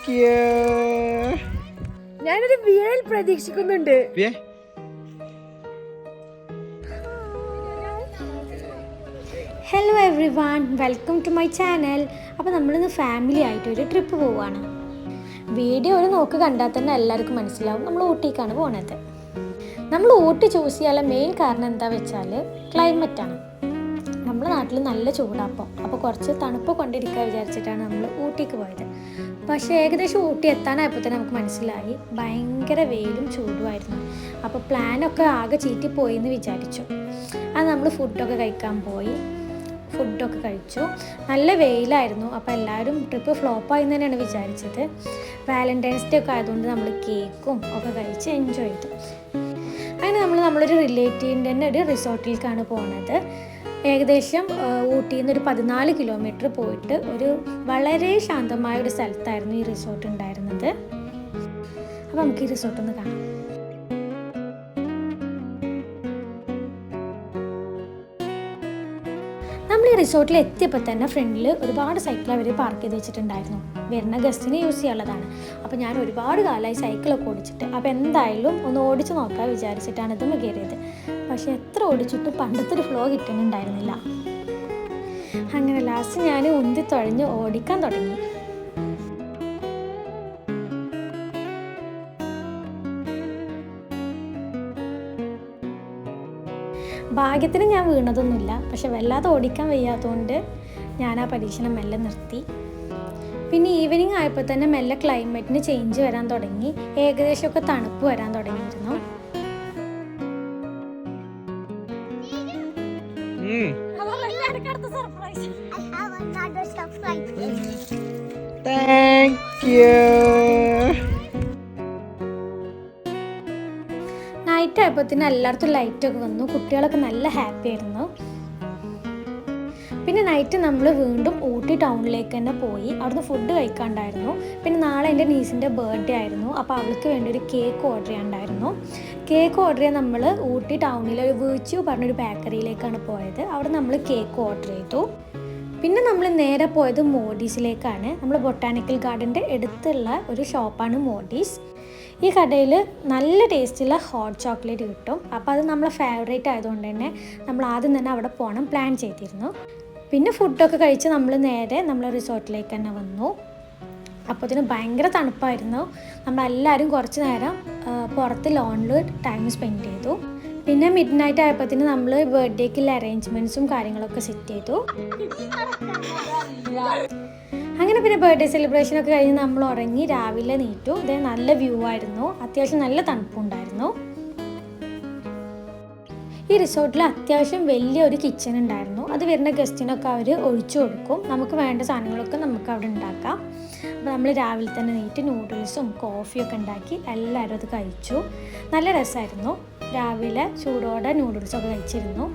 you. ഞാനൊരു വിയൽ പ്രതീക്ഷിക്കുന്നുണ്ട്. Hello everyone, welcome to my channel. അപ്പോൾ നമ്മളിന്ന് ഫാമിലി ആയിട്ട് ഒരു ട്രിപ്പ് പോവുകയാണ്. വീഡിയോ ഒരു നോക്ക് കണ്ടാൽ തന്നെ എല്ലാവർക്കും മനസ്സിലാവും നമ്മൾ ഊട്ടിക്കാണ് പോകുന്നത്. നമ്മൾ ഊട്ടി ചൂസ് ചെയ്യാനുള്ള മെയിൻ കാരണം എന്താ വെച്ചാൽ ക്ലൈമറ്റാണ്. നമ്മുടെ നാട്ടിൽ നല്ല ചൂടാപ്പം, അപ്പോൾ കുറച്ച് തണുപ്പ് കൊണ്ടിരിക്കാൻ വിചാരിച്ചിട്ടാണ് നമ്മൾ ഊട്ടിക്ക് പോയത്. പക്ഷേ ഏകദേശം ഊട്ടി എത്താനായപ്പോൾ തന്നെ നമുക്ക് മനസ്സിലായി ഭയങ്കര വെയിലും ചൂടുമായിരുന്നു. അപ്പോൾ പ്ലാനൊക്കെ ആകെ ചീറ്റിപ്പോയി എന്ന് വിചാരിച്ചു. അത് നമ്മൾ ഫുഡൊക്കെ കഴിക്കാൻ പോയി. ഫുഡൊക്കെ കഴിച്ചു. നല്ല വെയിലായിരുന്നു. അപ്പോൾ എല്ലാവരും ട്രിപ്പ് ഫ്ലോപ്പായി എന്ന് തന്നെയാണ് വിചാരിച്ചത്. വാലൻറ്റൈൻസ് ഡേ ഒക്കെ ആയതുകൊണ്ട് നമ്മൾ കേക്കും ഒക്കെ കഴിച്ച് എൻജോയ് ചെയ്തു. അങ്ങനെ നമ്മളൊരു റിലേറ്റീവിൻ്റെ തന്നെ ഒരു റിസോർട്ടിലേക്കാണ് പോകുന്നത്. ഏകദേശം ഊട്ടിയിൽ നിന്ന് ഒരു 14 കിലോമീറ്റർ പോയിട്ട് ഒരു വളരെ ശാന്തമായ ഒരു സ്ഥലത്തായിരുന്നു ഈ റിസോർട്ട് ഉണ്ടായിരുന്നത്. അപ്പോൾ നമുക്ക് ഈ റിസോർട്ടൊന്ന് കാണാം. നമ്മൾ ഈ റിസോർട്ടിൽ എത്തിയപ്പോൾ തന്നെ ഫ്രണ്ടിൽ ഒരുപാട് സൈക്കിൾ അവർ പാർക്ക് ചെയ്ത് വെച്ചിട്ടുണ്ടായിരുന്നു. വരുന്ന ഗസ്റ്റിന് യൂസ് ചെയ്യാനുള്ളതാണ്. അപ്പോൾ ഞാൻ ഒരുപാട് കാലമായി സൈക്കിളൊക്കെ ഓടിച്ചിട്ട്, അപ്പോൾ എന്തായാലും ഒന്ന് ഓടിച്ച് നോക്കാൻ വിചാരിച്ചിട്ടാണ് ഇതും കയറിയത്. പക്ഷേ എത്ര ഓടിച്ചിട്ടും പണ്ടത്തെ ഒരു ഫ്ലോ കിട്ടുന്നുണ്ടായിരുന്നില്ല. അങ്ങനെ ലാസ്റ്റ് ഞാൻ ഉന്തി തുഴഞ്ഞ് ഓടിക്കാൻ തുടങ്ങി. ഭാഗ്യത്തിന് ഞാൻ വീണതൊന്നുമില്ല. പക്ഷെ വല്ലാതെ ഓടിക്കാൻ വയ്യാത്തതുകൊണ്ട് ഞാൻ ആ പരീക്ഷണം മെല്ലെ നിർത്തി. പിന്നെ ഈവനിങ് ആയപ്പോൾ തന്നെ മെല്ലെ ക്ലൈമറ്റിന് ചേഞ്ച് വരാൻ തുടങ്ങി. ഏകദേശമൊക്കെ തണുപ്പ് വരാൻ തുടങ്ങിയിരുന്നു. Thank you. നൈറ്റ് ആയപ്പോഴത്തേന് എല്ലായിടത്തും ലൈറ്റൊക്കെ വന്നു. കുട്ടികളൊക്കെ നല്ല ഹാപ്പി ആയിരുന്നു. പിന്നെ നൈറ്റ് നമ്മൾ വീണ്ടും ഊട്ടി ടൗണിലേക്ക് തന്നെ പോയി. അവിടുന്ന് ഫുഡ് കഴിക്കാണ്ടായിരുന്നു. പിന്നെ നാളെ എൻ്റെ നീസിൻ്റെ ബർത്ത്ഡേ ആയിരുന്നു. അപ്പോൾ അവൾക്ക് വേണ്ടി ഒരു കേക്ക് ഓർഡർ ചെയ്യാനുണ്ടായിരുന്നു. കേക്ക് ഓർഡർ ചെയ്യാൻ നമ്മൾ ഊട്ടി ടൗണിലെ ഒരു വീർച്യൂ പറഞ്ഞൊരു ബേക്കറിയിലേക്കാണ് പോയത്. അവിടെ നമ്മൾ കേക്ക് ഓർഡർ ചെയ്തു. പിന്നെ നമ്മൾ നേരെ പോയത് മോഡീസിലേക്കാണ്. നമ്മൾ ബൊട്ടാനിക്കൽ ഗാർഡൻ്റെ അടുത്തുള്ള ഒരു ഷോപ്പാണ് മോഡീസ്. ഈ കടയിൽ നല്ല ടേസ്റ്റുള്ള ഹോട്ട് ചോക്ലേറ്റ് കിട്ടും. അപ്പോൾ അത് നമ്മളെ ഫേവറേറ്റ് ആയതുകൊണ്ട് തന്നെ നമ്മൾ ആദ്യം തന്നെ അവിടെ പോകണം പ്ലാൻ ചെയ്തിരുന്നു. പിന്നെ ഫുഡൊക്കെ കഴിച്ച് നമ്മൾ നേരെ നമ്മളെ റിസോർട്ടിലേക്ക് തന്നെ വന്നു. അപ്പോൾ ഇതിന് ഭയങ്കര തണുപ്പായിരുന്നു. നമ്മളെല്ലാവരും കുറച്ച് നേരം പുറത്ത് ലോണിൽ ടൈം സ്പെൻഡ് ചെയ്തു. പിന്നെ മിഡ് നൈറ്റ് ആയപ്പോഴത്തേന് നമ്മൾ ബർത്ത്ഡേക്കുള്ള അറേഞ്ച്മെൻറ്റ്സും കാര്യങ്ങളൊക്കെ സെറ്റ് ചെയ്തു. അങ്ങനെ പിന്നെ ബർത്ത്ഡേ സെലിബ്രേഷനൊക്കെ കഴിഞ്ഞ് നമ്മൾ ഉറങ്ങി. രാവിലെ നീറ്റു. ഇത് നല്ല വ്യൂ ആയിരുന്നു. അത്യാവശ്യം നല്ല തണുപ്പുണ്ടായിരുന്നു. ഈ റിസോർട്ടിൽ അത്യാവശ്യം വലിയൊരു കിച്ചൺ ഉണ്ടായിരുന്നു. അത് വരുന്ന ഗസ്റ്റിനൊക്കെ അവർ ഒഴിച്ചു കൊടുക്കും. നമുക്ക് വേണ്ട സാധനങ്ങളൊക്കെ നമുക്ക് അവിടെ ഉണ്ടാക്കാം. അപ്പോൾ നമ്മൾ രാവിലെ തന്നെ നീറ്റ് നൂഡിൽസും കോഫിയൊക്കെ ഉണ്ടാക്കി എല്ലാവരും അത് കഴിച്ചു. നല്ല രസമായിരുന്നു. രാവിലെ ചൂടോടെ നൂഡിൽസൊക്കെ കഴിച്ചിരുന്നു.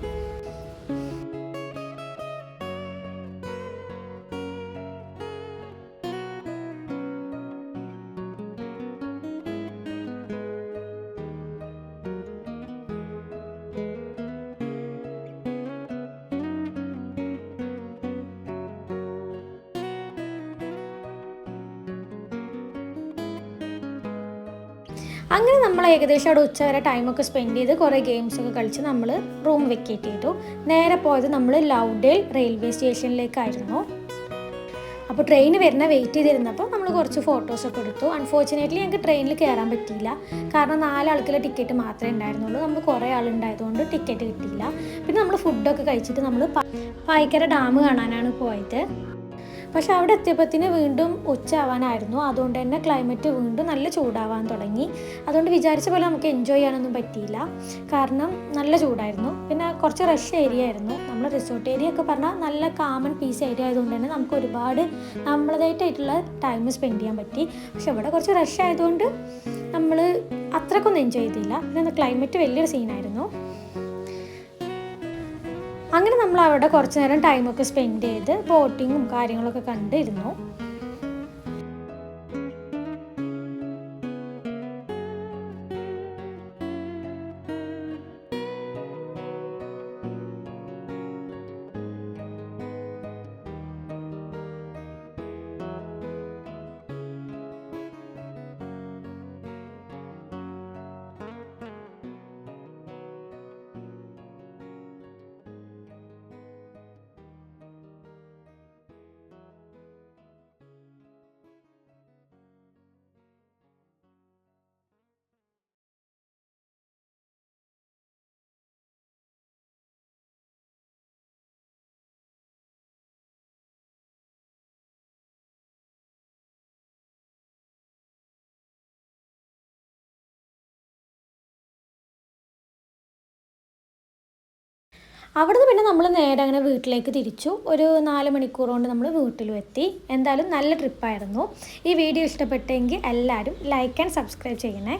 അങ്ങനെ നമ്മൾ ഏകദേശം അവിടെ ഉച്ചവരെ ടൈമൊക്കെ സ്പെൻഡ് ചെയ്ത് കുറേ ഗെയിംസൊക്കെ കളിച്ച് നമ്മൾ റൂം വെക്കേറ്റ് ചെയ്തു. നേരെ പോയത് നമ്മൾ ലൗഡേൽ റെയിൽവേ സ്റ്റേഷനിലേക്കായിരുന്നു. അപ്പോൾ ട്രെയിൻ വരുന്ന വെയിറ്റ് ചെയ്തിരുന്നപ്പോൾ നമ്മൾ കുറച്ച് ഫോട്ടോസൊക്കെ എടുത്തു. അൺഫോർച്ചുനേറ്റ്ലി ഞങ്ങൾക്ക് ട്രെയിനിൽ കയറാൻ പറ്റിയില്ല. കാരണം 4 ആൾക്കുള്ള ടിക്കറ്റ് മാത്രമേ ഉണ്ടായിരുന്നുള്ളൂ. നമ്മൾ കുറേ ആളുണ്ടായതുകൊണ്ട് ടിക്കറ്റ് കിട്ടിയില്ല. പിന്നെ നമ്മൾ ഫുഡൊക്കെ കഴിച്ചിട്ട് നമ്മൾ പായിക്കര ഡാം കാണാനാണ് പോയത്. പക്ഷെ അവിടെ എത്തിയപ്പോഴത്തേന് വീണ്ടും ഉച്ച ആവാനായിരുന്നു. അതുകൊണ്ട് തന്നെ ക്ലൈമറ്റ് വീണ്ടും നല്ല ചൂടാവാൻ തുടങ്ങി. അതുകൊണ്ട് വിചാരിച്ച പോലെ നമുക്ക് എൻജോയ് ചെയ്യാനൊന്നും പറ്റിയില്ല. കാരണം നല്ല ചൂടായിരുന്നു. പിന്നെ കുറച്ച് റഷ് ഏരിയ ആയിരുന്നു. നമ്മൾ റിസോർട്ട് ഏരിയ ഒക്കെ പറഞ്ഞാൽ നല്ല കാമൺ പീസ് ഏരിയ ആയതുകൊണ്ട് തന്നെ നമുക്ക് ഒരുപാട് നമ്മളതായിട്ടായിട്ടുള്ള ടൈം സ്പെൻഡ് ചെയ്യാൻ പറ്റി. പക്ഷെ ഇവിടെ കുറച്ച് റഷ് ആയതുകൊണ്ട് നമ്മൾ അത്രക്കൊന്നും എൻജോയ് ചെയ്തില്ല. പിന്നെ ക്ലൈമറ്റ് വലിയൊരു സീനായിരുന്നു. അങ്ങനെ നമ്മൾ അവിടെ കുറച്ച് നേരം ടൈമൊക്കെ സ്പെൻഡ് ചെയ്ത് ബോട്ടിങ്ങും കാര്യങ്ങളൊക്കെ കണ്ടിരുന്നു. അവിടുന്ന് പിന്നെ നമ്മൾ നേരെ അങ്ങനെ വീട്ടിലേക്ക് തിരിച്ചു. ഒരു 4 മണിക്കൂർ കൊണ്ട് നമ്മൾ വീട്ടിലും എത്തി. എന്തായാലും നല്ല ട്രിപ്പായിരുന്നു. ഈ വീഡിയോ ഇഷ്ടപ്പെട്ടെങ്കിൽ എല്ലാവരും ലൈക്ക് ആൻഡ് സബ്സ്ക്രൈബ് ചെയ്യണേ.